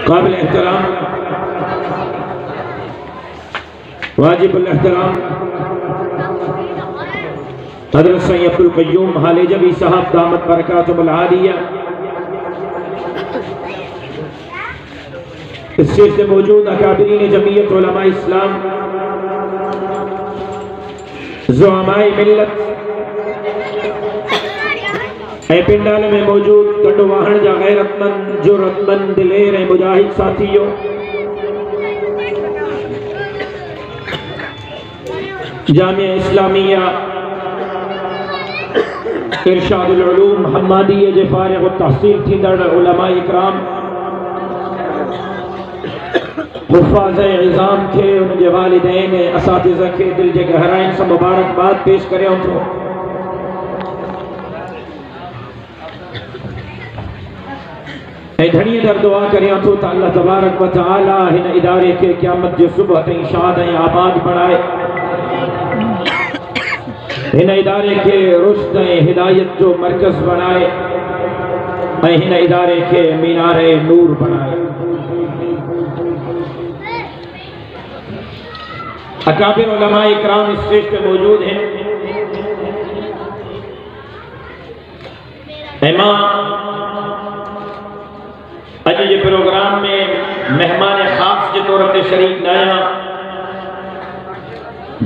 काबिल एहतराम वाजिबुल एहतराम हज़रत सैयद अब्दुल क़य्यूम हालेजवी साहब दामत बरकातुहुल आलिया इस स्टेज से मौजूद अकाबिरीन जमीयत उलमा इस्लाम, ज़ुअमाए मिल्लत, पिंडाल में मौजूद कंडवाहन जा गैरतमंद जुर्रतमंद दिलेर मुजाहिद साथियों, जामिया इस्लामिया इरशादुल उलूम हम्मादिया जे फारिग तहसील थींदड़ उलमा इकराम, हुफ़ाज़ इज़ाम खे उनके वालिदैन असातिज़ा के दिल जे गहराइन से मुबारकबाद पेश करियां थो। धनी दर दुआ करियां थो त अल्लाह तबारक व तआला हिन इदारे के क़यामत जो सुबह ताईं शाद ऐं आबाद बणाए, हिन इदारे के रुश्द ऐं हिदायत जो मरकज़ बणाए ऐं हिन इदारे के मीनारे नूर बणाए। अकाबिर उलमा इकराम इस स्टेज पे मौजूद हैं। अज जे प्रोग्राम में मेहमान खास के तौर पर शरीक न आया,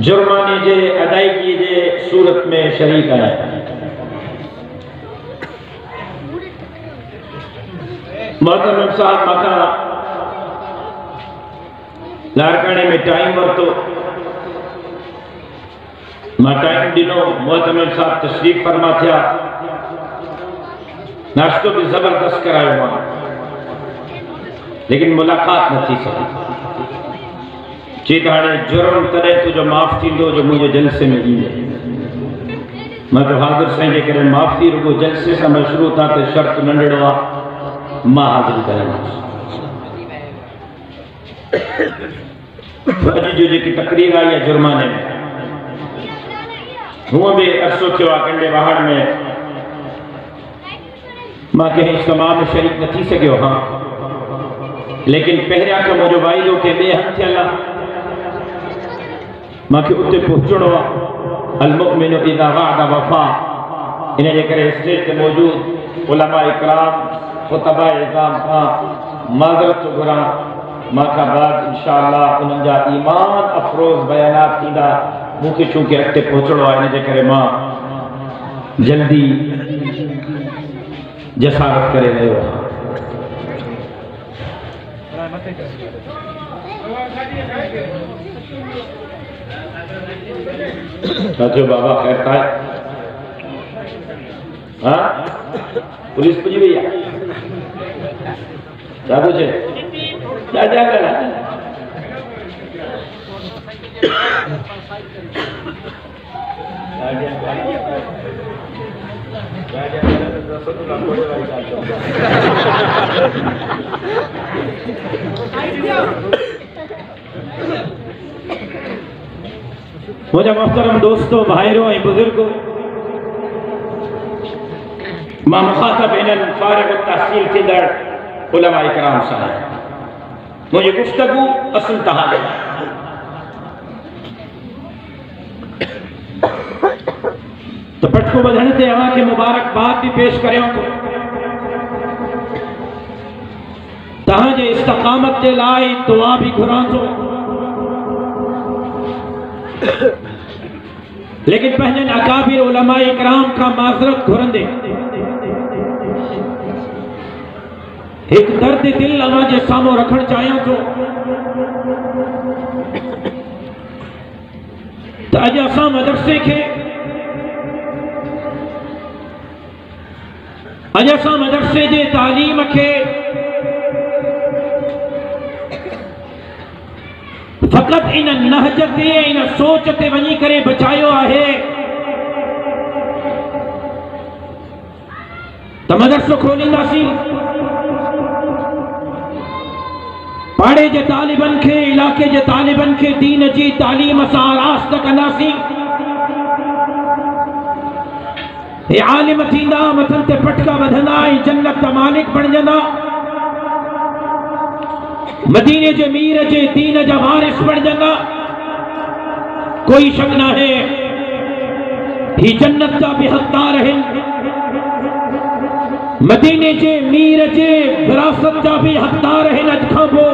जुर्माने जे अदायगी जे सूरत में शरीक आया। मोहतरम साहब मका लारकाने में टाइम वरतो, मां टाइम दिनों, मोहतरम साहब तशरीफ फरमा थिया, नाश्तो भी जबरदस्त करायो मां, लेकिन मुलाकात न थी सकी। चेत हाणे जुर्म तॾहिं तुझो माफ़ थींदो जो मुझे जलसे में ईंदे। मां तो हाज़िर साईं जे करे माफ़ी रुगो जलसे से मशरू था तो शर्त नंढड़ो आहे, मां हाज़िर कराईंदुसि। अॼु जो जेकी तकरीर आई आहे जुर्माने में, हूअं बि अरसो थियो आहे कंडे वहाड़ में मां कंहिं इज्तिमा में शरीक न थी सघियो। हाँ, लेकिन पहिरियां खां मुंहिंजो वाइदो के ॿिए हंधि थियल आहे, मूंखे उते पहुचणो आहे। अल मुमिनु इज़ा वअद वफ़ा। इन जे करे स्टेज ते मौजूद उलमा इकराम खुतबा इज़ाम खां माज़रत थो घुरां, मां खां बाद इंशाअल्लाह उन्हनि जा ईमान अफ़रोज़ बयानात थींदा। मूंखे चूंकि अॻिते पहुचणो आहे, इन जे करे मां जल्दी जसारत करे रहियो आहियां। साथियों बाबा खैर था? हाँ, पुलिस पुजी वही है, क्या कुछ है? क्या करा? मुझे मोहतरम दोस्तों, भाइयों और बुजुर्गों, मां मुखातब इन्हनि फारिग तहसील थींदड़ उलमा इकराम सां आहियां। मुंहिंजी गुफ़्तगू असुल तहां तो पटको बधण ते अवां खे मुबारकबाद भी पेश करियां थो। तहां जे इस्तक़ामत जे लाइ दुआ भी घुरां थो, लेकिन पंहिंजनि अकाबिर उलमा इकराम का माज़रत घुरंदे एक दर्द दिल अवां जे साम्हूं रखण चाहियां थो त अॼु असां मदरसे खे, अॼु असां मदरसे जे तालीम खे फकत इन नहज ते, इन सोच ते वञी करे बचायो आहे त मदरसो खोलींदासीं, पाड़े जे तालिबन खे, इलाके जे तालिबन खे दीन जी तालीम सां रास्त कंदासीं। हे आलिम थींदा, मथन ते पटका वधंदा ऐं जन्नत जा मालिक बणजंदा। मदीने जे मीर जे दीन जा वारिस बण जंदा, कोई शक ना है ही जन्नत जा भी हकदार है। मदीने जे मीर जे विरासत जा भी हकदार है अज खां पो।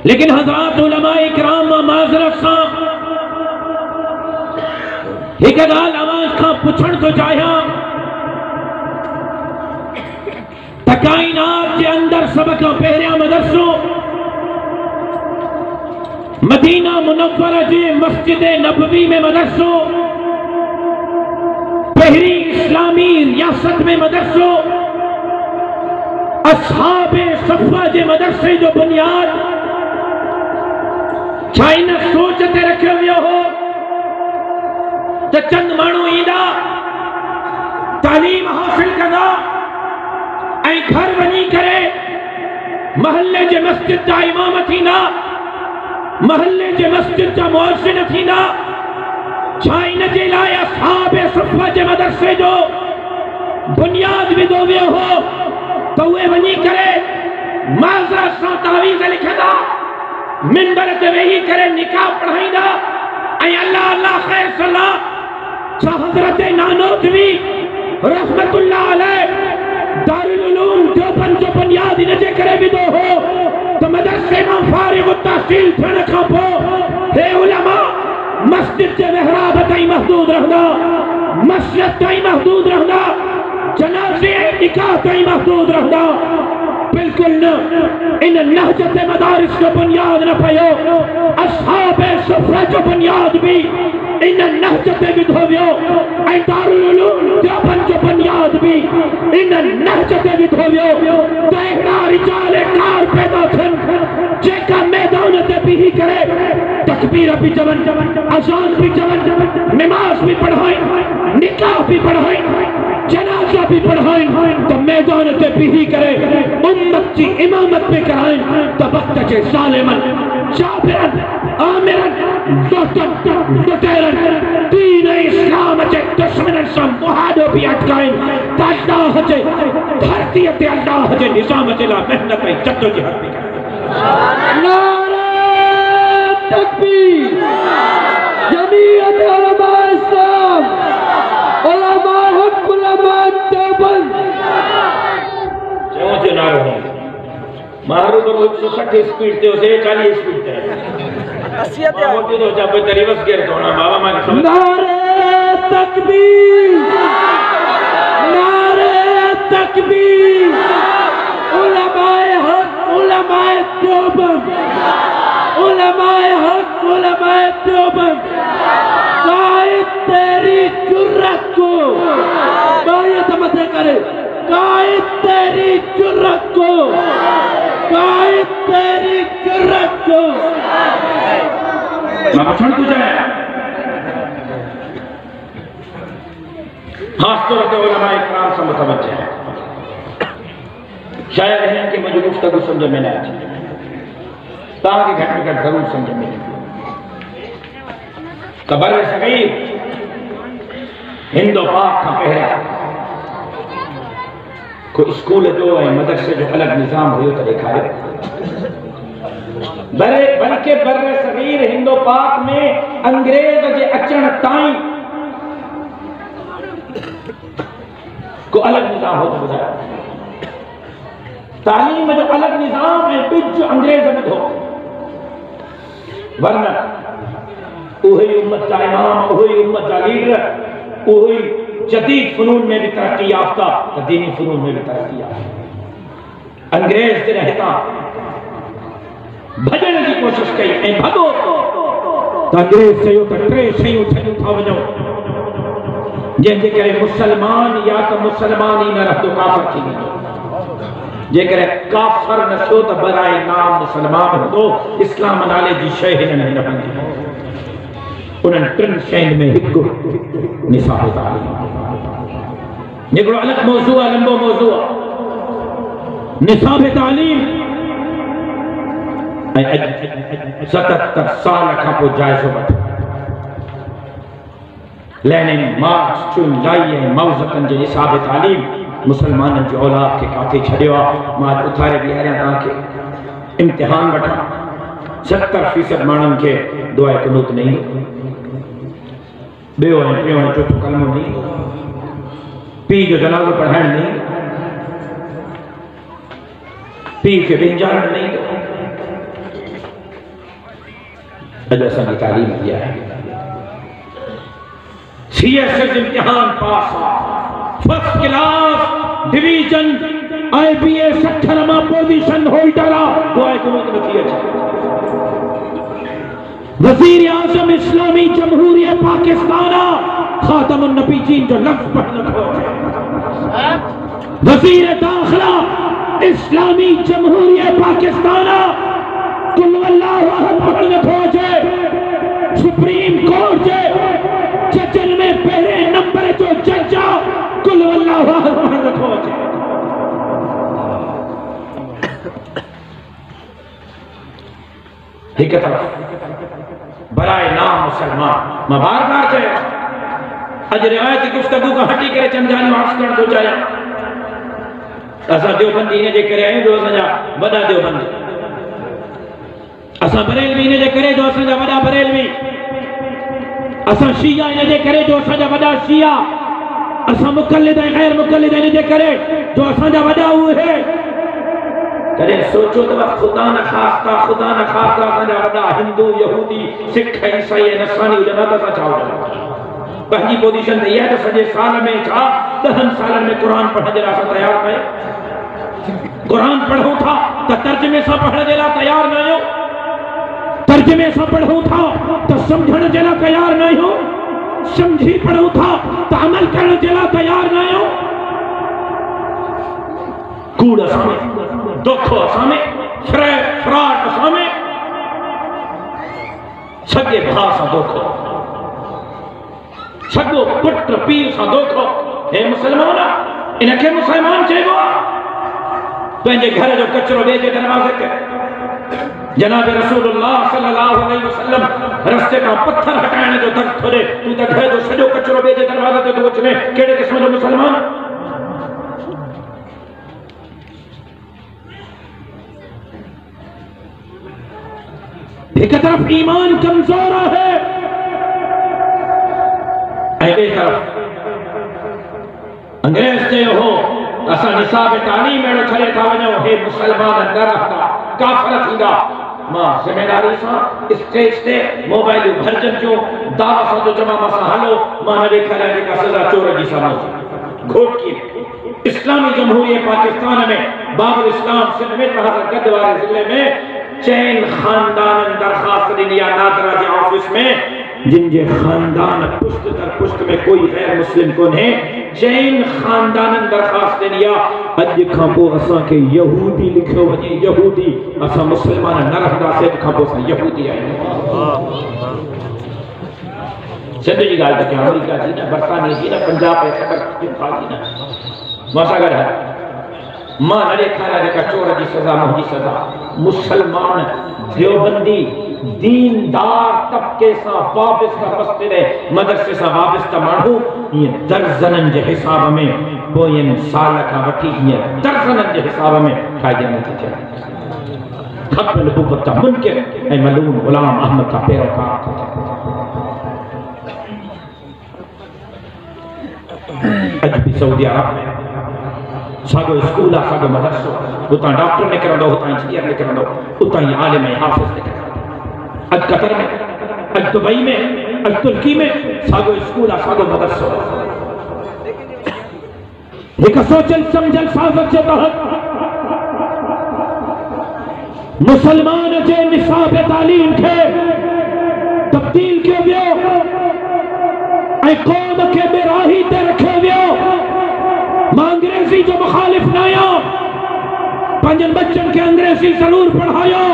लेकिन हज़रात उलमाए किराम माज़रत सां एक गाल आवाज खां पुछण तो चाहियां त काइनात जे अंदर सब खां पहिरियां मदरसो मदीना मुनव्वरा जे मस्जिद नबवी में मदरसो, पहली इस्लामी रियासत में मदरसो, असहाबे सफ़ा जे मदरसे जो बुनियाद छा इन सोच ते रखियो वियो हो त चंद माण्हू ईंदा, तालीम हासिल कंदा ऐं घर वञी करे महल्ले जे मस्जिद जा इमाम थींदा, महल्ले जे मस्जिद जा मुअज्जिन थींदा। छा इन जे लाइ असहाबे सफ़ा जे मदरसे जो बुनियाद विधो वियो हो त उहे वञी करे माज़रत सां तावीज़ लिखंदा, मिंबर ते वेही करे निकाह पढ़ाईंदा ऐं अल्लाह अल्लाह ख़ैर सलाह। छा हज़रत नानोतवी रहमतुल्लाह अलैह दारुल उलूम देवबंद जो बुनियाद इन जे करे विधो हो त मदरसे मां फारिग़ तहसील थियण खां पोइ हे उलमा मस्जिद जे महराब ताईं महदूद रहंदा, मस्जिद ताईं महदूद रहंदा, जनाज़े ऐं निकाह ताईं महदूद रहंदा। बिल्कुल न, इन नहजत मदारिस जो बुनियाद न पयो, असहाबे सुफ़्रा जो बुनियाद भी इन नहजत विधो वियो ऐं दारुल उलूम देवबंद जो बुनियाद भी इन नहजत विधो वियो। त अहिड़ा रिजाल कार पैदा थियनि जेका मैदान ते बीही करे तकबीर भी चवनि, अज़ान भी चवनि, नमाज़ भी पढ़ाइनि, निकाह भी पढ़ाइनि, जनाज़ा भी पढ़ाइनि, त मैदान ते बीही करे उम्मत जी इमामत पे कराइनि त वक़्त जे ज़ालिमनि जाबिरनि आमिरनि लुटेरनि दीन इस्लाम जे दुश्मननि सां मुहादो भी अटकाइनि त अल्लाह जे धरतीअ ते अल्लाह जे निज़ाम जे लाइ महिनत ऐं जद्दोजहद भी कनि। नारे तकबीर, जमीयत उलमा इस्लाम, उलमा हक़, उलमा देवबंद। जो नारो है मारू तो 160 स्पीड ते उसे 40 स्पीड ते 80 ते वो तो जब रिवर्स गियर तो ना बाबा माने समझ। नारे तकबीर, नारे तकबीर, उलमाए हक़, उलमाए देवबंद, उलमाए हक़, उलमाए देवबंद। कायद तेरी जुर्रत को बायत मत करे, कायद तेरी जुर्रत को, कायद तेरी जुर्रत को। भाषण तुझे खासतौर पर उलमाए इकराम से मुतवज्जह है। शायद है कि मुझे गुफ्तगू समझ में न आती, ताकि घट में घट जरूर समझ में कबर सगीर हिंदो पाक का पहरा को स्कूल जो है मदरसे जो अलग निजाम हुयो तो दिखाए, बल्कि बर्रे सगीर हिंदो पाक में अंग्रेज जे अचण ताईं को अलग निजाम हो बुझाया, तालीम जो अलग निजाम है बिज अंग्रेज में हो, वरना वही उम्मत का इमाम, वही उम्मत का लीडर, वही जदीद फनून में भी तरक्की याफ्ता, दीनी फनून में भी तरक्की याफ्ता। अंग्रेज से रहता भजन की कोशिश कई ऐं भगो तो अंग्रेज से तो टे शयूं छॾियूं था वञो जंहिंजे करे मुसलमान या तो मुसलमान ही न रहंदो, काफ़िर थी वेंदो। जेकर काफ़िर न थियो त बराए नाम मुसलमान हूंदो, इस्लाम नाले जी शइ हिन में न हूंदी। उन्हनि टिनि शयुनि में हिकु निसाब तालीम, हिकिड़ो अलॻि मौज़ू आहे, लंबो मौज़ू आहे निसाब तालीम। 77 साल खां पोइ जाइज़ो वठो। लेनिन, मार्क्स, चुन लाई ऐं मौज़तनि जे निसाब तालीम मुसलमाननि जी औलाद खे काथे छॾियो आहे। मां उथारे ॾियारियां तव्हांखे इम्तिहान वठां 70% माण्हुनि खे दुआ कुनूत न ईंदो, ॿियो ऐं टियों ऐं चोथों कलमो न ईंदो, पीउ जो जनाज़ो पढ़ाइण न ईंदो, पीउ खे विंजारण न ईंदो। अॼु असांजी तालीम इहा आहे। CSS इम्तिहान पास फर्स्ट क्लास डिवीजन IBA 60 मां पोजीशन होल्डर आहे, दुआ कुनूत नथी अचे। वज़ीर आज़म इस्लामी जमहूरियत पाकिस्तान खातमुन नबीयीन जो लफ्ज़ पढ़ नथो अचे। वज़ीर दाखिला इस्लामी जमहूरियत पाकिस्तान कुल अल्लाहु अहद पढ़ नथो अचे। सुप्रीम कोर्ट जे जजन में पहले नंबर जो जज कुल अल्लाहु अहद पढ़ नथो अचे। एक तरफ बराए नाम मुसलमान मां बार बार चयो, अज रिवायती गुफ्तगू का हटी करे चमजानी वापस करण थो चाहियां। असां देवबंदी इन जे करे आहियूं जो असांजा वॾा देवबंदी, असां बरेलवी इन जे करे जो असांजा वॾा बरेलवी, असां शिया इन जे करे जो असांजा वॾा शिया, असां मुक़ल्लिद ऐं गैर मुक़ल्लिद इन जे करे जो असांजा वॾा उहे। कॾहिं सोचो त खुदा न ख़ास्ता असांजा वॾा हिंदू यहूदी सिख ईसाई ऐं नसरानी हुजनि त असां छा हुजनि। पंहिंजी पोजीशन त इहा आहे त सॼे साल में छा 10 सालनि में क़ुर पढ़ण जे लाइ असां तयार न आहियूं। क़ुर पढ़ूं था त तर्जुमे सां पढ़ण जे लाइ तयार न आहियूं, तर्जुमे सां पढ़ूं था त सम्झण जे लाइ तयार न आहियूं, समझी पढ़ूं था त अमल करण जे लाइ तयार न आहियूं। कूड़ असां में, धोखो असां में, फ्रॉड असां में, सॻे भाउ सां धोखो, सॻो पुट पीउ सां धोखो। हे मुसलमान, इनखे मुसलमान चइबो आहे? पंहिंजे घर जो कचरो ॿिए जे दरवाज़े ते, जनाब रसूलुल्लाह सल्लल्लाहु अलैहि वसल्लम रस्ते खां पत्थर हटाइण जो दर्द थो ॾे, तूं त घर जो सॼो कचरो ॿिए जे दरवाज़े ते थो अचने, कहिड़े क़िस्म जो मुसलमान? एक तरफ ईमान कमजोर है, ॿिए तरफ अंग्रेज चयो हो असां निसाब तालीम अहिड़ो छॾे था वञूं, हे मुसलमान न रहंदा, काफ़िर थींदा। मां ज़िमेदारी सां स्टेज ते मोबाइलियूं भरजनि थियूं, दावा सां थो चवां मां सां हलो, मां न ॾेखारियां जेका सज़ा चोर जी सां घोटकी इस्लामी जमहूरियत पाकिस्तान में बाबुल इस्लाम सिंध में गद वारे ज़िले में चैन खानदान दरखास्त ॾिनी आहे नादरा जे ऑफिस में, जिन जे खानदान पुश्त दर पुश्त में कोई गैर मुस्लिम कोन्हे, चैन खानदान दरखास्त ॾिनी आहे। अॼु खां पोइ असांखे यहूदी लिखियो वञे, यहूदी, असां मुसलमान न रहंदासीं, अॼु खां पोइ असां यहूदी आहियूं। सिंध जी ॻाल्हि त कयां, अमेरिका जी न, बरतानिया जी न, पंजाब ऐं ख़ैबर पख्तूनख्वा जी न, मां सां गॾु आहे। मां न ॾेखारियां जेका चोर जी सज़ा मुंहिंजी सज़ा। मुसलमान देवबंदी दीनदार तबके सां वाबस्ता मस्जिद मदरसे सां वाबस्ता माण्हू ईअं दर्जननि जे हिसाब में पोयनि साल खां वठी ईअं दर्जननि जे हिसाब में फ़ाइदे नथी थियनि। खपल नबूवत जा मुनकिर ऐं मलूम गुलाम अहमद का पैरोकार थो थिए। अॼु बि सऊदी अरब में सागो स्कूल आहे, सागो मदरसो, उतां डॉक्टर निकिरंदो, उतां इंजीनियर निकिरंदो, उतां ई आलिम ऐं हाफ़िज़ निकिरंदो। अॼु कतर में, अॼु दुबई में, अॼु तुर्की में सागो स्कूल आहे, सागो मदरसो। हिकु सोचल समझल साज़त जे तहत मुसलमान जे निसाब तालीम खे तब्दील कयो वियो ऐं कौम खे बेराही ते रखियो वियो। मां अंग्रेजी जो मुखालिफ न आहियां, पंहिंजनि बच्चनि खे अंग्रेजी ज़रूर पढ़ायो,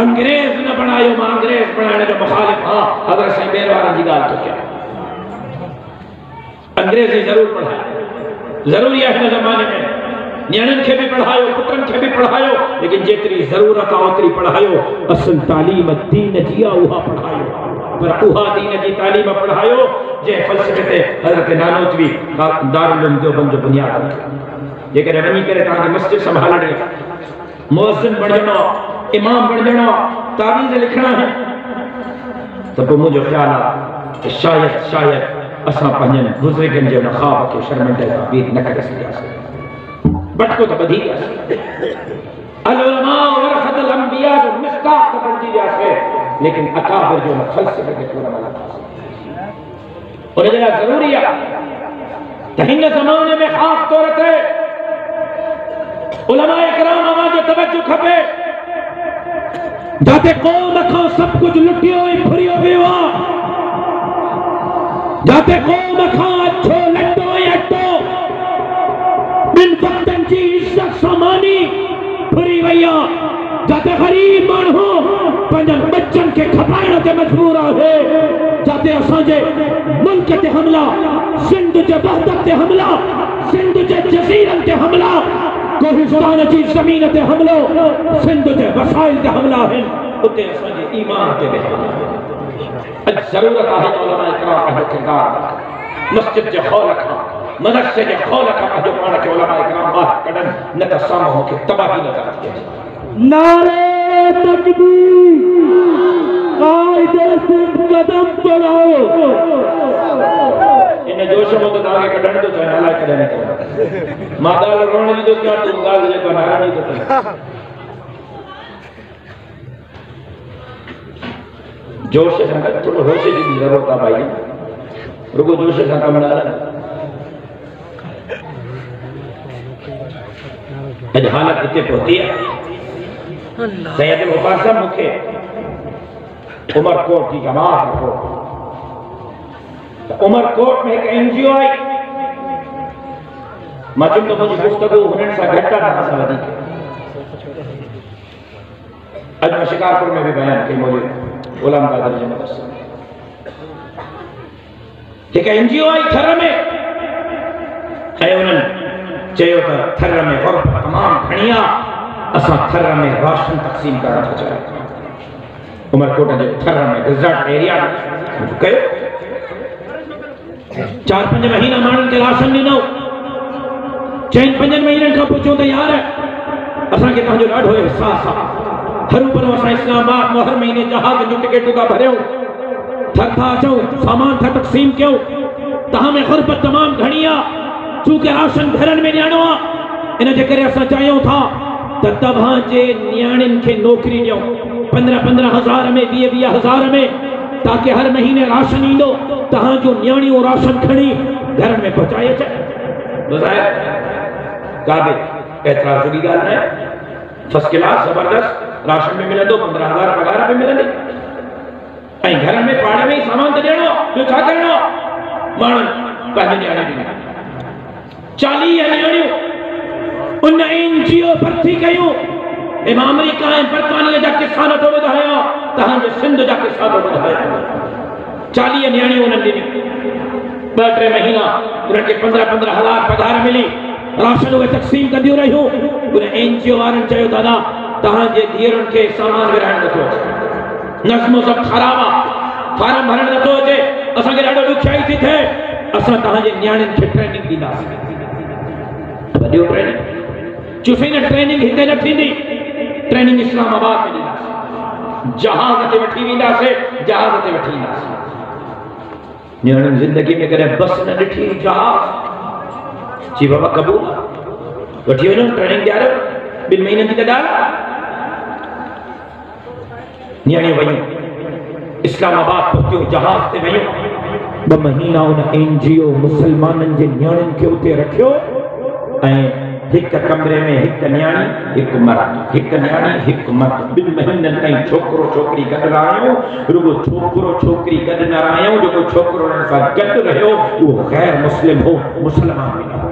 अंग्रेज न बणायो। मां अंग्रेज बणाइण जो मुखालिफ हां, अगर साईं ॿेर वारनि जी ॻाल्हि थो कयां, अंग्रेजी ज़रूर पढ़ायो, ज़रूरी आहे हिन ज़माने में। नियाणियुनि खे बि पढ़ायो, पुटनि खे बि पढ़ायो, लेकिन जेतिरी ज़रूरत आहे ओतिरी पढ़ायो। असल तालीम दीन जी आहे, उहा पढ़ायो। पर उहा दीन जी तालीम पढ़ायो जे फ़लसफ़े ते हज़रत नानोतवी दारुल उलूम देवबंद जो बुनियाद रखी। जेकॾहिं वञी करे तव्हांखे मस्जिद संभालणी आहे, मुअज़्ज़िन बणजणो आहे, इमाम बणजणो आहे, तावीज़ लिखणा आहिनि, त पोइ मुंहिंजो ख़्यालु आहे त शायद असां पंहिंजनि बुज़ुर्गनि जे उन ख़्वाब खे शर्मिंदह ताबीर न करे सघियासीं। भटको त ॿधी वियासीं। अल उलमा वरसतुल अंबिया जो मिस्ताक़ त बणिजी वियासीं, लेकिन अकाबिर जो फ़लसफ़े खे पूरा न लथासीं। उन जे लाइ ज़रूरी आहे त हिन ज़माने में ख़ासि तौर ते उलमाए किराम जो तवज्जो खपे, जाते क़ौम खां सभु कुझु लुटियो ऐं फुरियो वियो आहे, जाते क़ौम खां अछो लटो ऐं अटो ॿिनि वक़्तनि जी इज़त सामानी फुरी वई आहे, जाते ग़रीब माण्हू पंहिंजनि बच्चनि खे खपाइण ते मजबूर आहे, जाते असांजे मुल्क ते हमला, सिंध जे वहदत ते हमला, सिंध जे जज़ीरनि ते हमला, कोहिस्तान जी ज़मीन ते हमलो, सिंध जे वसाइल ते हमला आहिनि, उते असांजे ईमान ते बि हमला आहे। अॼु ज़रूरत आहे त उलमा इकराम पंहिंजो किरदारु मस्जिद जे खौल खां, मदरसे जे खौल खां पंहिंजो पाण खे उलमा इकराम ॿाहिरि कढनि, न त साम्हूं खे तबाही नज़र अचे। नारे तकबीर, कायदे से कदम बढ़ाओ। इन जोश में तो तव्हांखे कढण थो चाहे, अलाए कॾहिं न कढे। मां ॻाल्हि रोअण जी थो कयां, तूं ॻाल्हि जेको नाराज़ थो थिए। जोश सां गॾु थोरो होश जी बि ज़रूरत आहे भाई, रुगो जोश सां कमु न हलनि। अॼु हालत हिते पहुती आहे, सैयद मुबारक साहब मूंखे उमरकोट जी जमात रखो, उमरकोट में एक एनजीओ आई, मां चुम तो मुझे गुफ्तगू हुननि सां घटि आहे, तव्हां सां वधीक। अॼु मां शिकारपुर में भी बयान कई, मुझे गुलाम कादर जे मदरसे में एक एनजीओ आई थर में, ऐं उन्हनि चयो त थर में ग़ुर्ब तमामु घणी आहे, असां थर में राशन तक़सीम करण था चाहियूं। उमरकोट जे थर में रिज़ॉर्ट एरिया कयो, 4-5 महीना माण्हुनि खे राशन ॾिनो, 4-5 महीननि खां पुछो त यार असांखे तव्हांजो ॾाढो एहसास आहे, हरू भरू असां इस्लामाबाद में हर महीने जहाज जूं टिकेटूं था भरियूं, थक था अचूं, सामान था तक़सीम कयूं, तव्हां में ग़ुर्बत तमामु घणी आहे, चूंकि राशन घरनि में ॾियणो आहे, इन जे करे असां चाहियूं था त तव्हांजे नियाणियुनि खे नौकरी ॾियो, 15-15 हज़ार में, 20-20 हज़ार में, ताकि हर महीने राशन ईंदो, तव्हांजो नियाणियूं राशन खणी घरनि में पहुचाए अचे। ॿुधाए का बि एतिराज़ जी ॻाल्हि न आहे, फर्स्ट क्लास ज़बरदस्त राशन में मिलंदो, 15,000 पगार में मिलंदी, ऐं घर में पाड़े में ही सामान त ॾियणो, ॿियो छा करिणो? माण्हुनि पंहिंजी नियाणी ॾिनी, 40 नियाणियूं उन एनजीओ भर्ती कयूं। अमेरिका ऐं बर्तानिया जा किस्सा नथो ॿुधायां, तव्हांजे सिंध जा किस्सा थो ॿुधायां। 40 नियाणियूं उन्हनि ॾिनियूं, 2-3 महीना उन्हनि खे 15-15 हज़ार पगार मिली, राशन उहे तक़सीम कंदियूं रहियूं। उन एनजीओ वारनि चयो दादा तव्हांजे धीअरुनि खे सामान विराइण नथो अचे, नज़्म ज़ब्त ख़राब आहे, फार्म भरण नथो अचे, असांखे ॾाढो ॾुखियाई थी थिए, असां तव्हांजे नियाणियुनि खे ट्रेनिंग ॾींदासीं। वॾियो ट्रेनिंग चुफी न ट्रेनिंग हिते न थींदी, ट्रेनिंग इस्लामाबाद में ॾींदासीं, जहाज ते वठी वेंदासीं, जहाज ते वठी ईंदासीं। नियाणियुनि ज़िंदगी में कॾहिं बस न ॾिठी, जहाज जी बाबा क़बूल, वठी वञो ट्रेनिंग ॾियारो, 2 महीननि जी त ॻाल्हि। नियाणियूं वयूं इस्लामाबाद पहुतियूं, जहाज ते वयूं, 2 महीना उन एनजीओ मुसलमाननि जे नियाणियुनि खे उते रखियो, ऐं हिक कमरे में हिक न्याणी हिक मर्द, हिक न्याणी हिक मर्द, 2 महीननि ताईं छोकिरो छोकिरी गॾु रहियो, रुगो छोकिरो छोकिरी गॾु न रहियो, जेको छोकिरो उन्हनि सां गॾु रहियो उहो गैर मुस्लिम हो, मुसलमान न हो।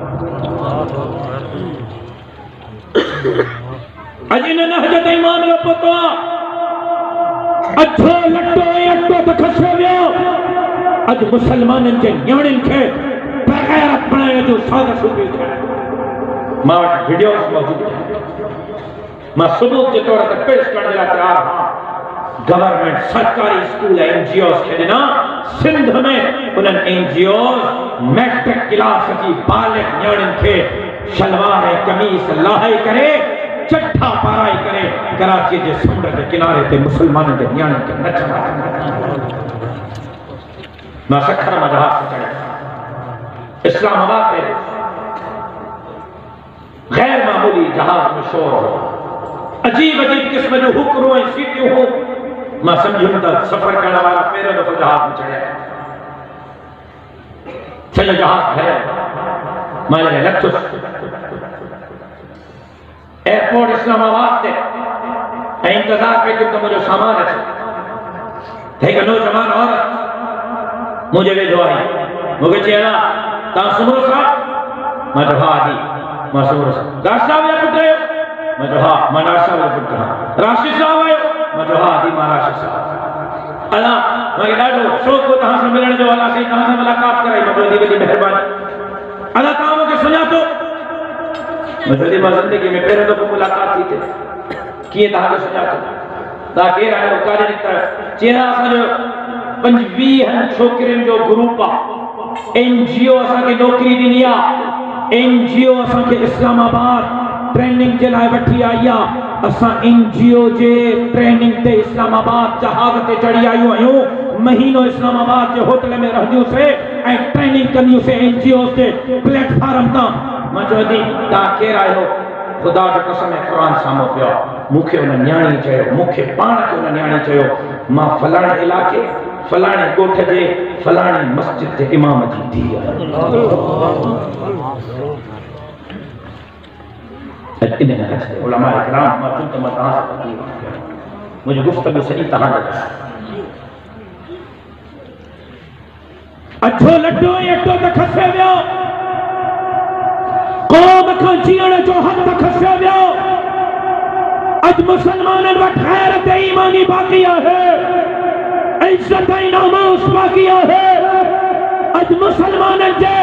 अॼु इन नहज ताईं मामिलो पहुतो आहे, अछो लटो ऐं अटो त खसो वियो, अॼु मुसलमाननि जे नियाणियुनि खे बग़ैरत बणाइण जो साज़िश थी थिए। मां वटि वीडियोस मौजूद आहिनि, मां सबूत जे तौर ते पेश करण जे लाइ तयार आहियां। गवर्नमेंट सरकारी स्कूल NGOs के ना सिंध में उन NGOs मैट्रिक क्लास की बालिग न्याणिन के शलवार कमीज लाहे करे चट्ठा पाराई करे कराची के समुंड के किनारे ते मुसलमानों के न्याणिन के नचवा मैं सखर में जहाज से चढ़े इस्लामाबाद में गैर मामूली जहाज में शोर हो अजीब अजीब किस्म जो हुक्रों सीटियों हो मैं समझूं तो सफर करने वाला मेरे दफा जहाज में चढ़े चलो जहाज है मैंने लक्ष्य एयरपोर्ट इस्लामाबाद से इंतजार पे जो मुझे सामान है थे नौजवान औरत मुझे वे जो आई मुझे चेहरा ता सुनो साहब मैं जो हाँ दी मैं सुनो साहब रास्ता में पुत्र मैं जो हाँ मैं रास्ता में पुत्र राशि साहब आयो मैं जो हाँ दी मैं राशि साहब अल्लाह मैं डाडो शौक को तहां से मिलने जो अल्लाह से तहां से मुलाकात कराई मैं दी बड़ी मेहरबानी अल्लाह ताऊ के सुना तो मैं जिंदगी में पहले तो मुलाकात थी थे किए तहां के सुना तो ताकि रहे कार्य निकल चेहरा सा जो 25 छोकरिन जो ग्रुप NGO असा के नौकरी दी निया NGO असा के इस्लामाबाद ट्रेनिंग के लाए वठी आया असा NGO जे ट्रेनिंग ते इस्लामाबाद जहाज ते चढ़ी आयो आयो महीनो इस्लामाबाद के होटल में रहदियो से ए ट्रेनिंग करियो से NGO से प्लेटफार्म ता मजोदी ता केर आयो खुदा के कसम है कुरान सामो पियो मुखे उन न्याणी चयो मुखे पाण के उन न्याणी चयो मां फलाणे इलाके फलाणे कोठ जे फलाणे मस्जिद जे इमाम जी थी इतने न उलमा इकराम मौजूद तो मत मुझे गुफ्तगू सही तहां लगा अच्छो लड्डो एटो त खसे वियो कौम खां जीण जो हक त खसे वियो अज मुसलमानन वट गैरत ईमानी बाकी है इज्जत नामूस बाकी है अज मुसलमानन जे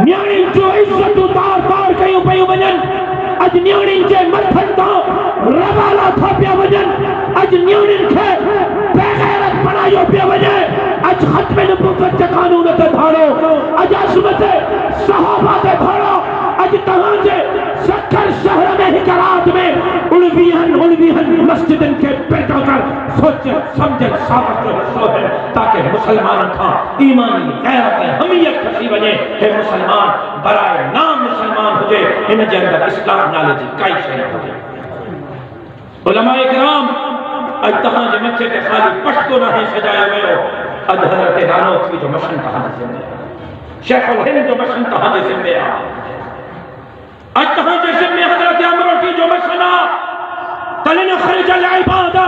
न्याणी जो इज्जत तार तार कयूं पयूं वञन अज न्याणिन के मथन तो रवाला था पिया वजन अज न्याणिन के बेगैरत बनायो पिया वजन अज खत्म नबूवत के कानून ते धारो अज अजमत सहाबा ते धारो अज तहां जे सकर शहर में हिकरात में उलविहन मस्जिदन के पैदा कर सोच समझ साबित हिस्सो है ताकि मुसलमान का ईमानी गैरत हमियत खसी वजे है मुसलमान बराए नाम मुसलमान हो जाए इन जे अंदर इस्लाम नाले जी काई शय हो जाए उलमा इकराम अज तहां जे मथे ते खाली पटको नहीं सजाया वयो अज हजरत नानोखी जो मशन तहां जे जिम्मे शेख अल हिंद जो मशन तहां जे जिम्मे अज तहां जे जिम्मे हजरत अमरोटी जो मशन तलन खरज अल इबादा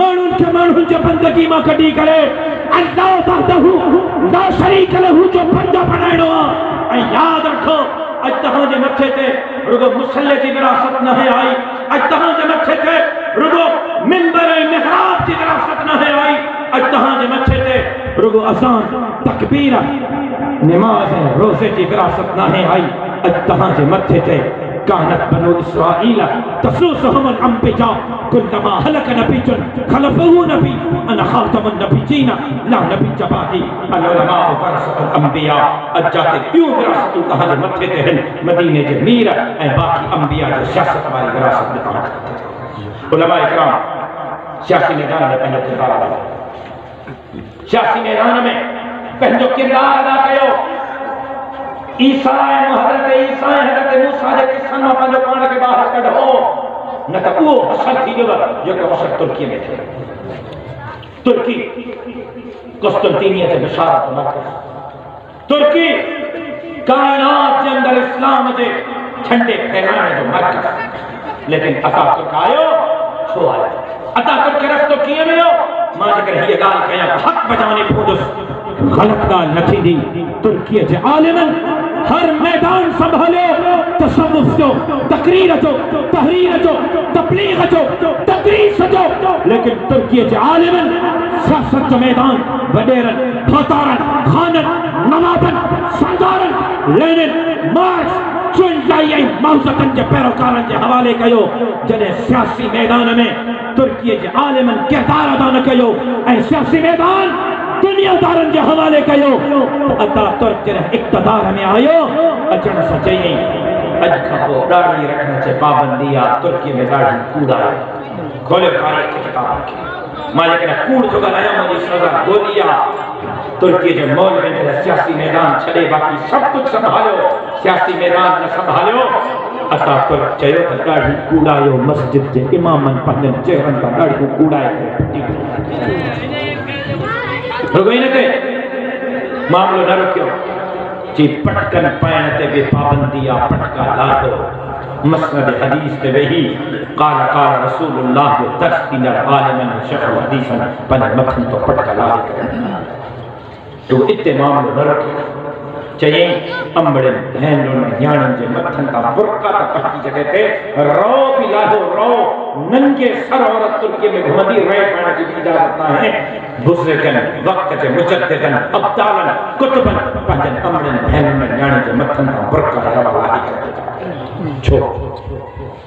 मानुन के मानुन जो बंदगी मां कडी करे अल्लाह वहदहू ला शरीक लहू जो बंदा बनाणो ऐ याद रखो अज तहां जे मथे ते रुगो मुसल्ले जी विरासत न है आई अज तहां जे मथे ते रुगो मिंबर मिहराब जी विरासत न है आई अज तहां जे मथे ते रुगो अज़ान तकबीर नमाज रोजे जी विरासत न है आई अज तहां जे मथे ते कानत बनु इस्राइल तसुसहुम अल-अंबिया कुल्लमा हलक नबीयुन खलफहु नबी अना खातमुन नबीयीन ला नबी जबादी अल-उलमा वरसतुल अंबिया अजाते क्यों विरासत तहां मथे ते हन मदीने जे मीर ए बाकी अंबिया जो सियासत वाली विरासत में तहां उलमा इकराम सियासी मैदान में पंहिंजो किरदार अदा सियासी मैदान में पंहिंजो किरदार अदा कयो ईसा हज़रत मूसा जे किस्सन में पंहिंजो पाण खे ॿाहिरि कढो न त उहो हसद थी वियो जेको हसद तुर्की में थियो तुर्की कुस्तुनतीनिया जे बशारत मरकज़ तुर्की कायनात जे अंदर इस्लाम जे झंडे फैलाइण जो मरकज़ लेकिन अतातुर्क आयो छो आयो अतातुर्क के रस्तो कीअं वियो मां जेकर हीअ ॻाल्हि कयां हक़ बजाने पवंदुसि गलत ॻाल्हि न थींदी तुर्कीअ जे आलिमन हर मैदान संभाले तसव्वुफ जो तकरीर जो तहरीर जो तबलीग जो तदरीस जो लेकिन तुर्की के आलिमन सियासत जो मैदान वडेरन फातारन खानन नवाबन सरदारन लेनिन मार्क्स चुनलाई मौजतन के पैरोकारन के हवाले कयो जने सियासी मैदान में तुर्की के आलिमन किरदार अदा न कयो ऐं सियासी मैदान दुनियादारन के हवाले कयो अता तुर्क के इक़्तिदार में आयो अचण सां चई अज खां पोइ दाढ़ी रखण जे पाबंदी आ तुर्की में दाढ़ी कूड़ आहे खोलियो तारीख़ की किताब खे मां जेकॾहिं कूड़ थो ॻाल्हायां मुंहिंजी सज़ा गोली आहे तुर्की जे मौलवी जे सियासी मैदान छॾे बाक़ी सभु कुझु संभालियो सियासी मैदान न संभालियो असां तुर्क चयो त दाढ़ी कूड़ायो मस्जिद जे इमामनि पंहिंजनि चेहरनि तां दाढ़ियूं कूड़ाए रुगो इन ते मामलो न रुकियो जी पटकन पाइण ते बि पाबंदी आहे पटका लादो मसनद हदीस ते वेही क़ाल क़ाल रसूलुल्लाह जो दर्स ॾींदड़ आलिमन शेख़ हदीसन पंहिंजे मथनि तो पटका लादे करे तो इते मामलो न रखियो चयईं अंबड़नि भेनरुनि न्याणियुनि जे मथनि तां बुरका त पटी जॻह ते रो बि लादो रो नंगे सर औरत तुर्की में घुमंदी रहे पाइण जी इजाज़त आहे बुज़ुर्गन वक्त के मुजद्दिदन अब्दालन कुतुबन पंहिंजनि अंबड़नि भेनरुनि न्याणियुनि जे मथनि तां बुरका रवा लादी करे छो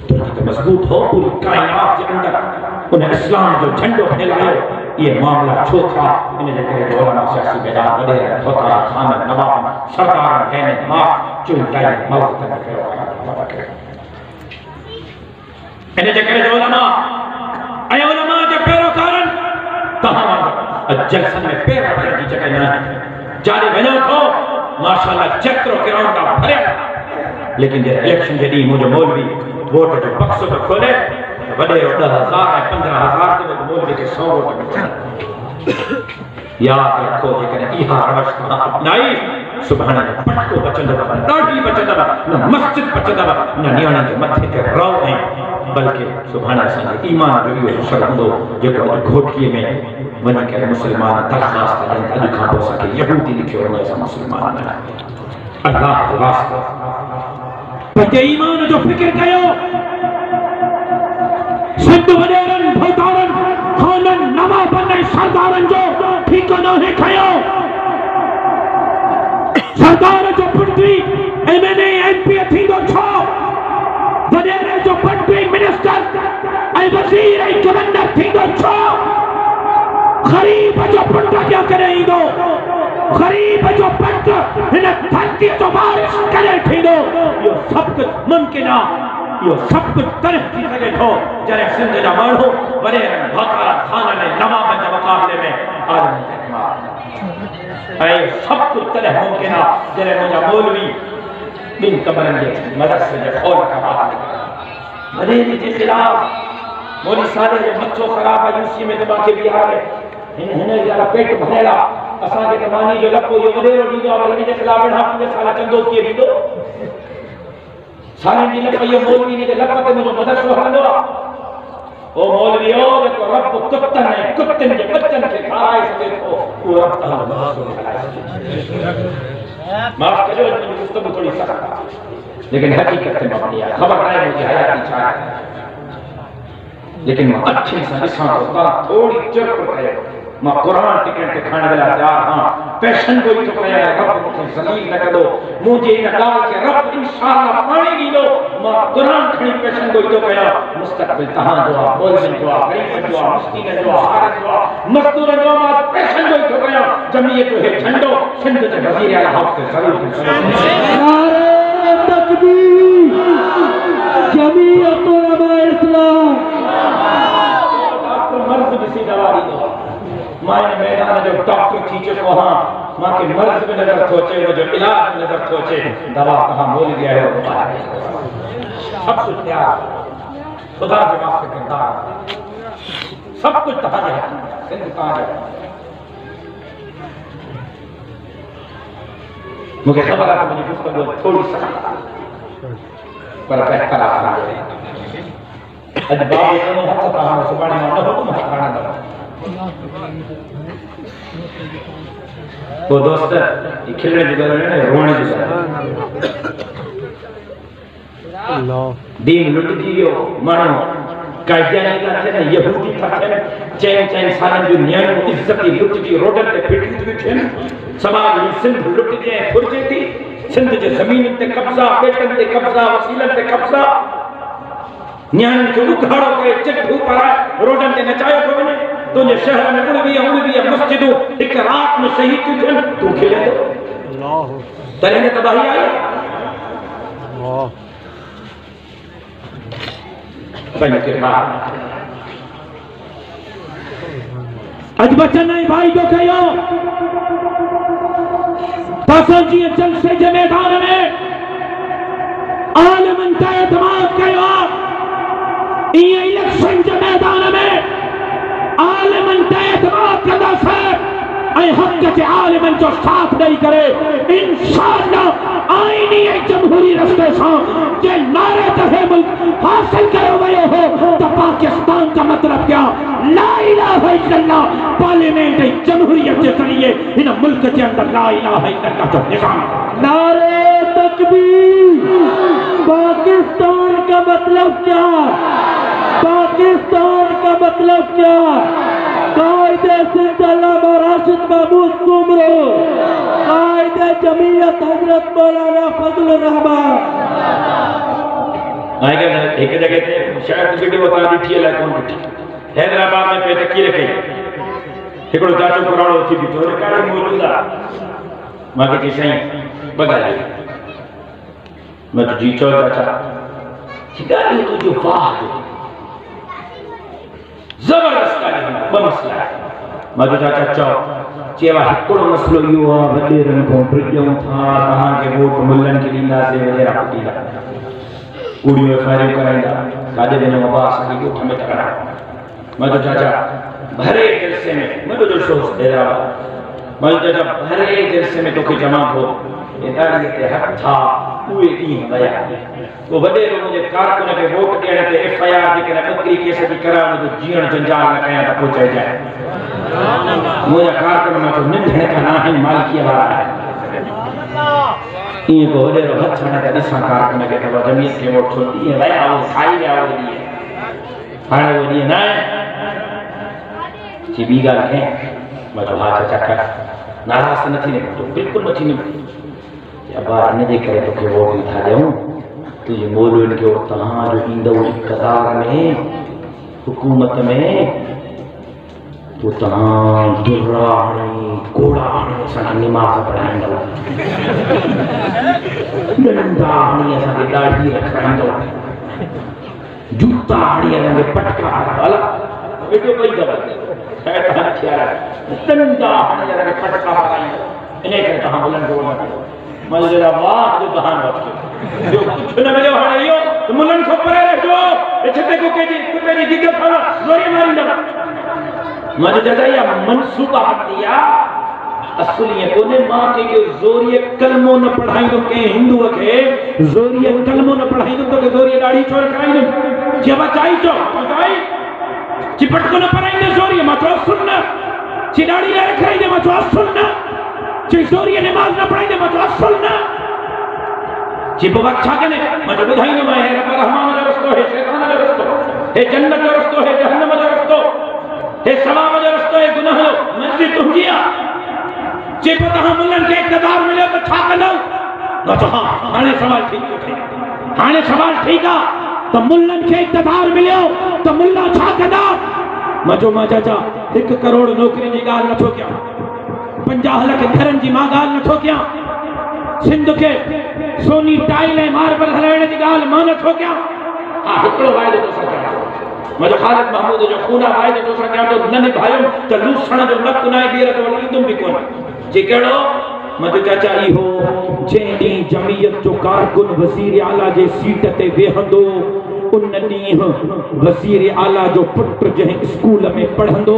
तुर्की तो मज़बूत हो पूरी कायनात के अंदर उन्हें इस्लाम जो झंडो फैलायो ये मामला छो था इन जे करे उलमा सियासी मैदान वॾे थोता खान नवाब सरदार कहने मां चुनताई मौत तक कयो इन जे करे उलमा ऐं उलमा जे पैरोकारन तहां जलसन में पैर रखण जी जगह न जाने वञो थो माशाअल्लाह जेतिरो ग्राउंड आहे भरियल लेकिन जे इलेक्शन जे ॾींहुं मुंहिंजो मौलवी वोट जो बक्सो तो खोले वॾे 10,000 ऐं 15,000 ते मौलवी खे 100 वोट मिलनि याद रखो जेकॾहिं इहा रवश तव्हां अपनाई सुभाणे पटको बचंदव ॾाढी बचंदव न मस्जिद बचंदव न नियाणियुनि जे मथे ते रओ ऐं बल्कि सुभाणे असांजे ईमान जो इहो असर हूंदो जेको अॼु घोटीअ में वञी करे मुस्लमान दरख़्वास्त कनि अॼु खां पोइ असांखे यहूदी लिखियो वञे असां मुस्लमान न अल्लाह जो वास्तो पंहिंजे ईमान जो फिक्र कयो सिंध वॾेरनि भोतारनि खाननि नवाबनि ऐं सरदारनि जो ठीकु न खयो सरदार जो पुटरी एमएनए एमपी थींदो छो वॾेरे जो पुटरी मिनिस्टर ऐं वज़ीर ऐं गवर्नर थींदो छो गरीब जो पुट क्या करे ईंदो गरीब जो पुट हिन धरती तो बारिश करे थींदो इहो सभु कुझु मुमकिन आहे यो सब कुछ तरह थी सके थो जरे सिंध जा माण्हू वॾे भोतार खाननि नवाबनि जे मुक़ाबले में आलिम ऐं सभु कुझु तॾहिं मुमकिन आहे जॾहिं मुंहिंजा मौलवी ॿिनि कमरनि जे मदरसे जे खोल खां ॿाहिरि वॾेरे जे ख़िलाफ़ मौलवी साले जो मथो ख़राब आहे यूसी में त मूंखे बीहारे हिन जा पेट भरियल आहे असांखे त मानी जो लको इहो वॾेरो ॾींदो आहे वॾे जे ख़िलाफ़ वेठा 5 साल चंदो कीअं ॾींदो सारे जी लप ये मौलवी ने लप ते मुझे मदरसो हलंदो ओ मौलवी ओ जेको रब कुत्तन है कुत्तन जे बच्चन के खाराए सके तो वो रब तआला माफ कजो मुझे गुफ्तगू थोड़ी सख्त लेकिन हकीकत में मबनी है खबर है मुझे हयाती छा लेकिन मैं अच्छे से ॾिसां थो थोड़ी चुप कयो मां कुरान टिकट ते खाने वाला तैयार हां पैशन को ही तो कया रब मुझे जलील न करो मुझे इन ॻाल्हि के रब इंशाअल्लाह पाणी ॾींदो मां कुरान खणी पैशन को ही तो कया मुस्तक़बिल तहां जो आहे मौलवी जो आहे गरीब जो आहे मिस्कीन जो आहे हारत जो आहे मज़दूर जो मां पैशन को ही तो कया जमीयत है झंडो सिंध ते वज़ीर आला हक़ ते जरूर नारे तकबीर जमीयत उलमा इस्लाम डॉक्टर मर्ज ॾिसी दवा ॾींदो मां इन मैदान जो डॉक्टर थी चुको हाँ मां के मर्ज में नजर थो अचे मुझे इलाज में नजर थो अचे दवा तहां मौलवी आयो सब कुछ तैयार खुदा के वास्ते किरदार सब कुछ तहां जे सिंध तहां जो मुझे खबर है मुझे गुफ्तगू थोड़ी सख्त पर बेहतर आ अज बाबू दोनों हथ तहां सुभाणे मां न हुकुम हथाणा वो दोस्त ये खिलने की जगह नहीं रोने की जगह दीन लुट दियो मानो कायदा नहीं था थे यहूदी था थे चैन सालन जो न्याय इज्जत की लुट की रोडन पे फिट थी थे समाज में सिंध लुट दिए फुर्जे थी सिंध जे ज़मीन ते कब्ज़ा, पेटन ते कब्ज़ा, वसीलन ते कब्ज़ा, न्याणियुनि खे उघाड़ो करे चिट्ठू पाराए रोडनि ते नचायो थो वञे। तुंहिंजे शहर में 29 मस्जिदूं हिक रात में शहीद थियूं थियनि, तूं खिले थो। तॾहिं तबाही आई। पंहिंजो किरदार अॼु बचन ऐं भाई जो कयो असां जीअं जलसे जे मैदान में आलिमनि ते एतमाद कयो, ईअं इलेक्शन जे मैदान में आलिमनि ते एतमाद कंदासीं ऐं हक़ जे आलिमनि जो साथ ॾेई करे इंशाअल्लाह आईनी ऐं जमहूरी रस्ते सां जे नारे ते हे मुल्क हासिल कयो वियो हो त पाकिस्तान का मतलब क्या, ला इलाहा इल्लल्लाह पार्लियामेंट ऐं जमहूरियत जे ज़रिए हिन मुल्क जे अंदरि ला इलाहा इल्लल्लाह जो निज़ाम। नारे तकबीर। पाकिस्तान का मतलब क्या, पाकिस्तान का मतलब क्या? कायदे सिंध अल्लामा राशिद महमूद कुमरो, कायदे जमीयत हजरत मौलाना फजलुर रहमान। एक जगह ते शायद वीडियो बता ॾिठी अलाए कोन ॾिठी, हैदराबाद में पे तकीर कई हिकिड़ो चाचो पुराणो अची बीठो रिकॉर्डिंग मौजूद आहे। मूंखे चई साईं ॿॻाए मैं तो जी चो चाचा ॻाल्हि तुंहिंजो वाह ज़बरदस्त ॻाल्हि ॿ मसला आहे। मां चयो चाचा चओ। चयो हिकिड़ो मसलो इहो आहे वॾेरनि खां ड्रिजूं था तव्हांखे वोट मुल्हनि खे ॾींदासीं वग़ैरह कुटींदा कूड़ियूं एफआईआर कराईंदा काॾे वञो बाबा असांखे ॻोठ में था करायो। मां चयो चाचा भरे जलसे में वॾो जलसो हैदराबाद। मां चयो चाचा भरे जलसे में तोखे चवां थो दाढ़ीअ ते हथ था उहे ॾींहं विया। वो वॾेरो मुंहिंजे कारकुन खे वोट ॾियण ते एफआईआर जेकॾहिं ॿकरी केस जी कराइण जो जीअण जंजाल न कयां त पोइ चइजाए मुंहिंजा कारकुन मां चयो निंढण खां न आहिनि मालिकीअ वारा आहिनि। ईअं को वॾेरो हथ हणे त ॾिसां कारकुन खे त जमीयत खे वोट छो ॾींहं विया उहो खाई विया उहो ॾींहं हाणे उहो ॾींहं न आहे। ॿी ॻाल्हि कयां। मां चयो हा चाचा कर नाराज़ न थी निकितो बिल्कुलु न थी निकितो। अबा हिनजे करे तोखे वोट नथा ॾियूं तुंहिंजे मौलवियुनि खे तव्हांजो ईंदो इक़्तिदार में हुकूमत में तो तव्हां दुर्रा हणी घोड़ा हणी असांखे निमाज़ पढ़ाईंदव डंडा हणी असांखे ॾाढी रखाईंदव जूता हणी असांखे पटका हला वेठो पई अथव डंडा हणी असांखे पटका हलाईंदव इन करे तव्हां मुल्हनि खे वोट ॾियो। मजरा वाह जो बहान रखो जो कुछ न मिलो हाणे इहो त मुल्हनि खां परे रहिजो छिते कुते जी गिग खां ज़ोरी मारींदा। मां चयो चाचा इहा मनसूबा हती आहे असुल ईअं कोन्हे। मां कंहिंखे ज़ोरीअ कलमो न पढ़ाईंदो कंहिं हिंदूअ खे ज़ोरीअ कलमो न पढ़ाईंदो तोखे ज़ोरीअ ॾाढी छो रखाईंदुमि चयो चाई चओ चाई चिपटको न पढ़ाईंदे ज़ोरीअ मां चयो असुल न ची ॾाढी न रखाईंदे मां चयो असुल न चोरी नमाज न पढ़ाईंदे मां असुल न चिप वक्त छा कने मां ॿुधाईंदो मां हे रब रहमान जो रस्तो हे शैतान जो रस्तो हे जन्नत जो रस्तो हे जहन्नम जो रस्तो हे सवाब जो रस्तो हे गुनाह जो मंज़िल तुंहिंजी आहे। चिप तव्हां मुल्हनि खे इक़्तिदार मिलियो त छा कंदव? मां चयो हा हाणे सवाल ठीकु आहे हाणे सवाल ठीकु आहे त मुल्हनि खे इक़्तिदार मिलियो त मुल्ला छा कंदा? मां चयो मां चाचा 1 करोड़ नौकरी जी ॻाल्हि नथो कयां 50 लाख घरनि जी मां ॻाल्हि नथो कयां सिंध खे सोनी टाइल ऐं मार्बल हलाइण जी ॻाल्हि मां नथो कयां। हा हिकिड़ो वाइदो तोसां कयां मुंहिंजो ख़ालिद महमूद जो खूना वाइदो तोसां कयां थो न निभायुमि त लूसण जो न कुनाए ॿीहर त वरी ईंदुमि बि कोन। जे कहिड़ो मुंहिंजो चाचा इहो जंहिं ॾींहुं जमीयत जो कारकुन वज़ीर आला जे सीट ते वेहंदो उन ॾींहुं वज़ीर आला जो पुटु जंहिं स्कूल में पढ़ंदो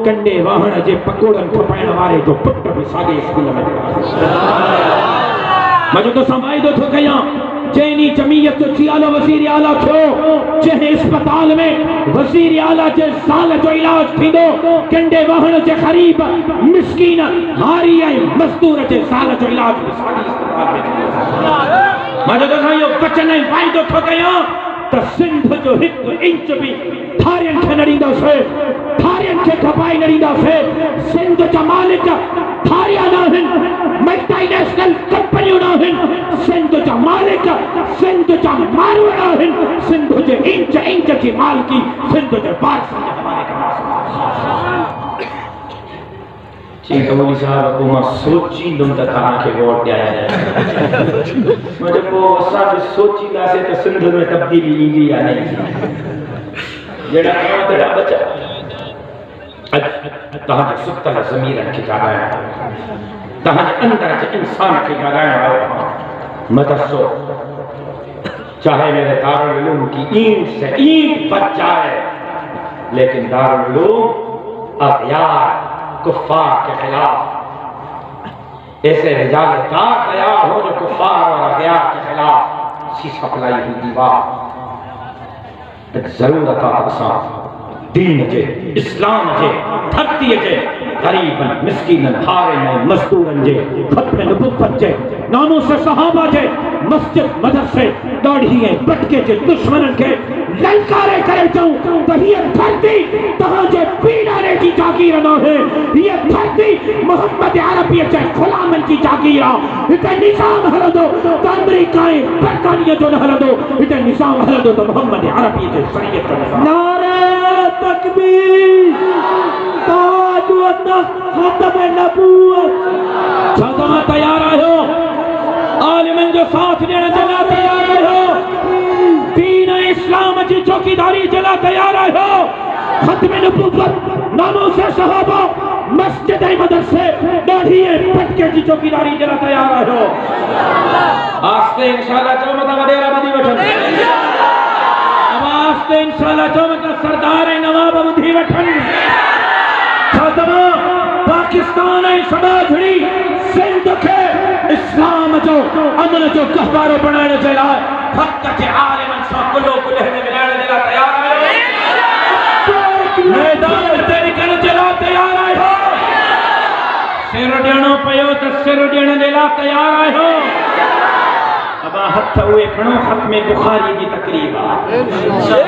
कंडे वाहण जे पकोड़नि खपाइण वारे जो पुटु बि साॻे स्कूल में मां जो तोसां वाइदो थो कयां जंहिं ॾींहुं जमीयत जो चियालो वज़ीर आला थियो जंहिं अस्पताल में वज़ीर आला जे साल जो इलाज थींदो कंडे वाहण जे ग़रीब मिस्कीन हारी ऐं मज़दूर जे साल जो इलाज बि साॻी अस्पताल में थींदो। मां जो तोसां इहो वचन ऐं वाइदो थो कयां त सिंध जो 1 इंच भी थारियनि खे न ॾींदासीं थारियनि खे खपाए न ॾींदासीं। सिंध जा मालिक थारिया न आहिनि मल्टीनेशनल कंपनियूं न आहिनि हिंद सिंध जे इंच इंच जी माल की सिंध जे बारिश हमारे का ठीक है मौलवी साहब को मां सोची दुम त तहां के वोट ॾियां मुझे को असां भी सोचींदासे त सिंध में तब्दीली ईंदी या नहीं जेड़ा कयो तेरा बचा अज तहां जे सुतल ज़मीरन खे जागाया तहां जे अंदर जे इंसान खे जागाया मदरसो चाहे मेरे दारुल उलूम की ईंट से ईंट बच जाए लेकिन दारुल उलूम अग़यार कुफ़ार के खिलाफ ऐसे रिजाल दार तैयार हो जो कुफ़ार और अग़यार के खिलाफ शीशा पलाई हुई दीवार ज़रूरत आहे दीन जे इस्लाम जे धरती जे गरीबन मिस्कीनन हारिन मजदूरन जे खत्म नबुव्वत जे नामूस सहाबा जे मस्जिद मदरसे दाढ़ी बटके जे दुश्मनन के ललकारे करे जाऊं तो ये धरती तहां जे पीड़ाने की जागीर न है ये धरती मोहम्मद अरबी जे गुलामन की जागीर इते निजाम हलंदो तो अमेरिकाए बरतानिया जो न हलंदो इते निजाम हलंदो तो मोहम्मद अरबी जे शरीयत जो नारे तकबीर ताज व खत्म नबूवत छदा तैयार आयो आलिमन जो साथ देने चला तैयार आयो दीन इस्लाम की चौकीदारी चला तैयार आयो खत्म नबूवत नामों से सहाबा मस्जिद मदरसे दाढ़ी पटके की चौकीदारी चला तैयार आयो आस्ते इंशाल्लाह चौमता वडेरा बदी वठन आस्ते इंशाल्लाह चौमता सरदार नवाब बुधी वठन पाकिस्तान समाजड़ी सिंध के इस्लाम जो अमन जो गहवारो बनाने जे लाइ हक़ जे आलिमन सां कुलो कुलह में मिलाइण जे लाइ तैयार आहियो मैदान ते निकरण जे लाइ तैयार आहियो सिर ॾियणो पियो त सिर ॾियण जे लाइ तैयार आहियो अबा हथ उहे खणो ख़त्म बुखारी जी तकरीब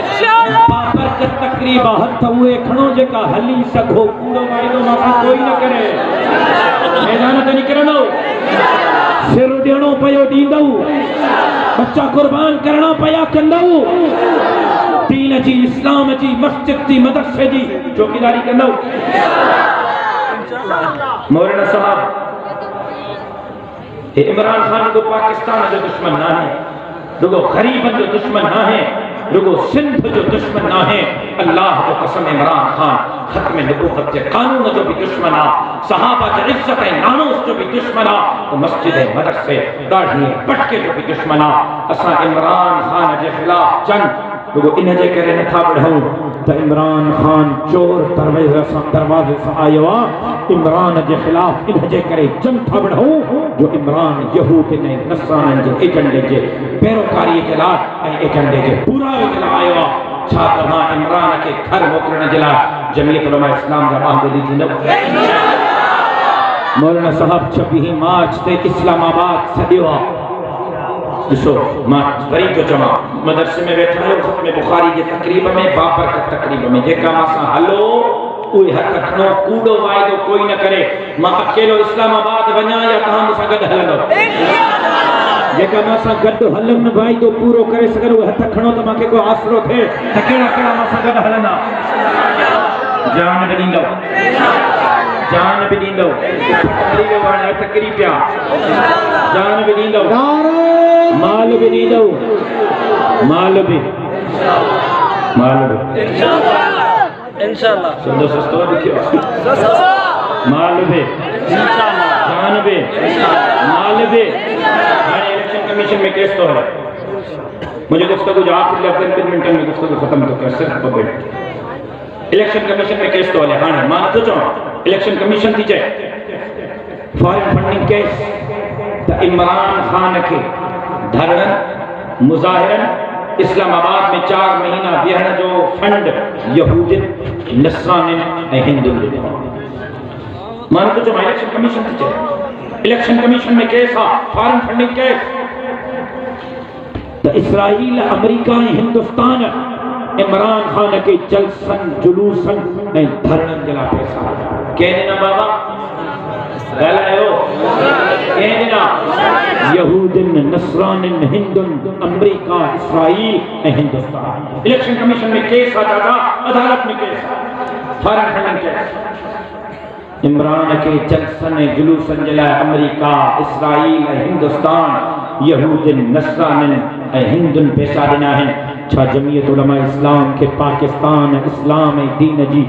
इंशाअल्लाह बाबरकत तकरीब हथ उहे खणो जेका हली सघो कूड़ो वाइदो मां कोई न करे मैदान ते निकिरंदो सिर ॾियणो पियो ॾींदव बच्चा कुर्बान करणा पिया कंदव दीन जी इस्लाम जी मस्जिद जी मदरसे जी चौकीदारी कंदव मौलाना साहब इमरान खान को पाकिस्तान जो दुश्मन ना है रुगो गरीबन जो दुश्मन ना है रुगो सिंध जो दुश्मन ना है अल्लाह जो कसम इमरान खान खत्म नबूवत के कानून जो भी दुश्मन आ सहाबा के इज्जत है नामूस जो भी दुश्मन आ तो मस्जिद मदरसे दाढ़ी पटके जो भी दुश्मन आ असा इमरान खान के खिलाफ जंग रुगो इन जे करे नथा बढ़ूं तो इमरान खान चोर दरवाजे से आयो इमरान के खिलाफ इन जे करे जंग था बढ़ूं जो इमरान यहूद ने नसरान जे एजेंडे जे पैरोकारी जे लाइ एजेंडे जे पूरा जे लाइ आयो छा तमां इमरान के घर मोकलण जे लाइ जमीयत उलमा इस्लाम जा बांधली थींदो मौलाना साहब 26 मार्च ते इस्लामाबाद सदियो ॾिसो मां वरी थो चवां मदरसे में वेठा आहियो ख़त्म बुखारी जे तकरीब में बाबरकत तकरीब में जेका मां सां हलो उहे हथ खणो कूड़ो वाइदो कोई न करे मां अकेलो इस्लामाबाद वञा या तव्हां मूंसां गॾु हलंदो जेका मां सां गॾु हलनि वाइदो पूरो करे सघनि उहे हथ खणो त मूंखे को आसरो थिए त कहिड़ा कहिड़ा मां सां गॾु हलंदा जान बि ॾींदव जान भी दींदो तकरीब वाले तकरीब पिया जान भी दींदो माल भी दींदो माल भी इंशाअल्लाह सुंदर सस्तो लिखियो माल भी इंशाअल्लाह जान भी माल भी इलेक्शन कमीशन में केस तो है मुझे गुफ्तगू जो आखिरी लफ्ज़ 3 मिनट में गुफ्तगू खत्म तो कर सिर्फ पकड़ इलेक्शन कमीशन में केस तो है हां मान तो चो इलेक्शन कमीशन थी जाए फॉरेन फंडिंग केस तो इमरान खान के धरणन मुजाहिरन इस्लामाबाद में 4 महीना वेहण जो फंड यहूदिन नसरानिन ए हिंदुन मान तो जो इलेक्शन कमीशन थी जाए इलेक्शन कमीशन में केस है फॉरेन फंडिंग केस तो इसराइल अमेरिका हिंदुस्तान इमरान खान के जलसन जुलूसन ए धरणन जला पैसा कहने ना बाबा गलायो कहने ना यहूदिन नसरानिन हिंदुन अमेरिका इसराइल ऐं हिंदुस्तान। इलेक्शन कमीशन में केस आता था, अदालत में केस फारग खनन केस इमरान के जलसन जुलूसन जला अमेरिका इसराइल ऐं हिंदुस्तान यहूदिन नसरानिन ऐं हिंदुन पैसा ॾिना आहिनि। छा जमीयत उलमा इस्लाम के पाकिस्तान इस्लाम ऐं दीन जी